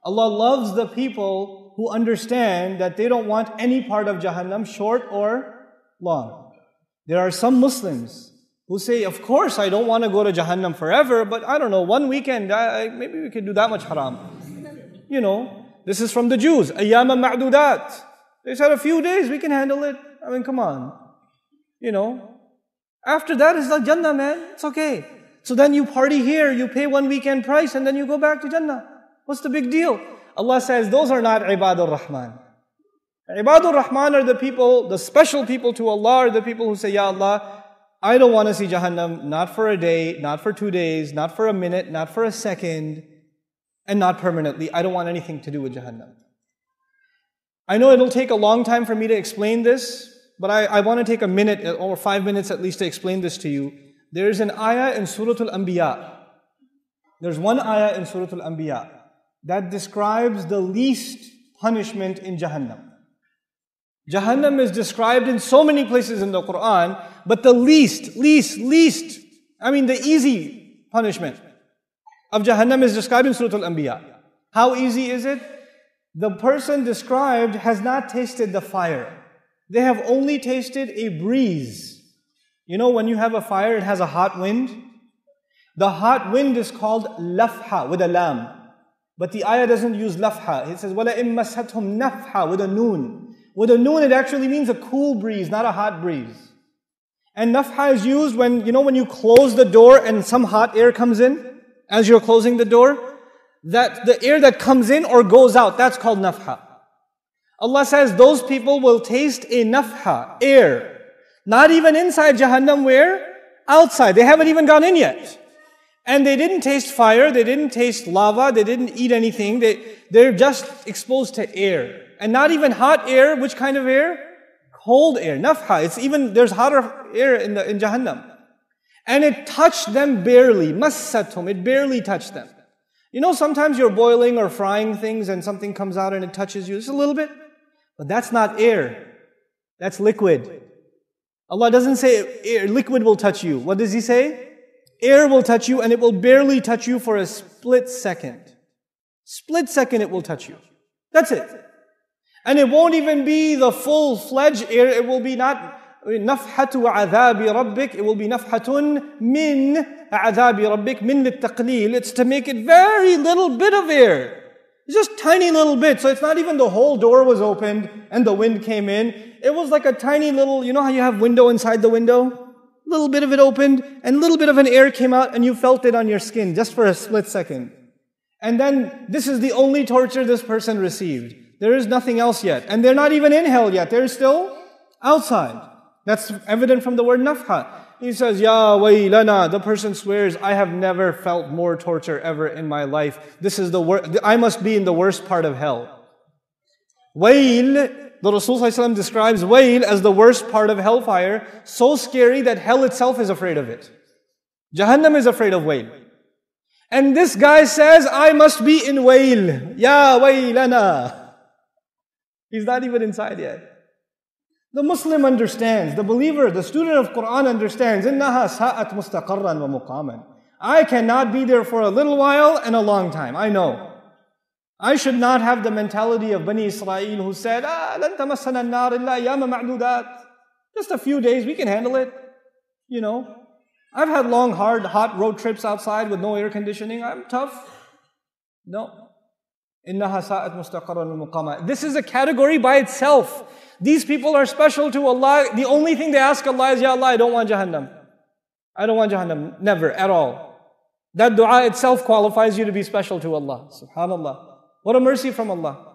Allah loves the people who understand that they don't want any part of Jahannam, short or long. There are some Muslims who say, of course I don't want to go to Jahannam forever, but I don't know, one weekend, maybe we could do that much haram. You know, this is from the Jews, ayyama ma'dudat. They said a few days, we can handle it. I mean, come on. You know, after that is like Jannah, man. It's okay. So then you party here, you pay one weekend price, and then you go back to Jannah. What's the big deal? Allah says, those are not Ibadur Rahman. Ibadur Rahman are the people, the special people to Allah are the people who say, Ya Allah, I don't want to see Jahannam, not for a day, not for 2 days, not for a minute, not for a second, and not permanently. I don't want anything to do with Jahannam. I know it'll take a long time for me to explain this, but I want to take a minute or 5 minutes at least to explain this to you. There is an ayah in Surah Al-Anbiya. There's one ayah in Surah Al-Anbiya that describes the least punishment in Jahannam. Jahannam is described in so many places in the Quran, but the least, I mean the easy punishment of Jahannam is described in Surah Al-Anbiya. How easy is it? The person described has not tasted the fire. They have only tasted a breeze. You know, when you have a fire, it has a hot wind. The hot wind is called lafha with a lam. But the ayah doesn't use lafha. It says, وَلَئِن مَسَّتْهُمْ نَفْحَ with a noon. With a noon, it actually means a cool breeze, not a hot breeze. And nafha is used when, you know, when you close the door and some hot air comes in, as you're closing the door, that the air that comes in or goes out, that's called nafha. Allah says those people will taste a nafha, air. Not even inside Jahannam, where? Outside. They haven't even gone in yet. And they didn't taste fire, they didn't taste lava, they didn't eat anything. They're just exposed to air. And not even hot air. Which kind of air? Cold air. Nafha. It's even, there's hotter air in Jahannam. And it touched them barely. Massathum. It barely touched them. You know, sometimes you're boiling or frying things and something comes out and it touches you just a little bit. But that's not air. That's liquid. Allah doesn't say air, liquid will touch you. What does He say? Air will touch you and it will barely touch you for a split second. Split second it will touch you. That's it. And it won't even be the full-fledged air. It will be not nafhatu a'adhabi rabbik. It will be nafhatun min a'adhabi rabbik, min littaqleel. It's to make it very little bit of air. It's just tiny little bit. So it's not even the whole door was opened and the wind came in. It was like a tiny little, you know how you have window inside the window? Little bit of it opened and a little bit of an air came out and you felt it on your skin just for a split second. And then this is the only torture this person received. There is nothing else yet. And they're not even in hell yet. They're still outside. That's evident from the word nafha. He says, Ya waylana. The person swears, I have never felt more torture ever in my life. This is the worst. I must be in the worst part of hell. Wayl. The Rasul ﷺ describes wayl as the worst part of hellfire. So scary that hell itself is afraid of it. Jahannam is afraid of wayl. And this guy says, I must be in wayl. Ya waylana. He's not even inside yet. The Muslim understands, the believer, the student of Quran understands, إِنَّهَا سَاءَتْ مُسْتَقَرًّا وَمُقَامًا. I cannot be there for a little while and a long time. I know. I should not have the mentality of Bani Israel who said, لَن تَمَسَّنَا النَّارِ إِلَّا أَيَّامًا مَعْدُودَاتٍ. Just a few days, we can handle it. You know. I've had long, hard, hot road trips outside with no air conditioning. I'm tough. No. إِنَّهَا سَاءَتْ مُسْتَقَرًّا وَمُقَامًا. This is a category by itself. These people are special to Allah. The only thing they ask Allah is, Ya Allah, I don't want Jahannam. I don't want Jahannam. Never, at all. That dua itself qualifies you to be special to Allah. Subhanallah. What a mercy from Allah.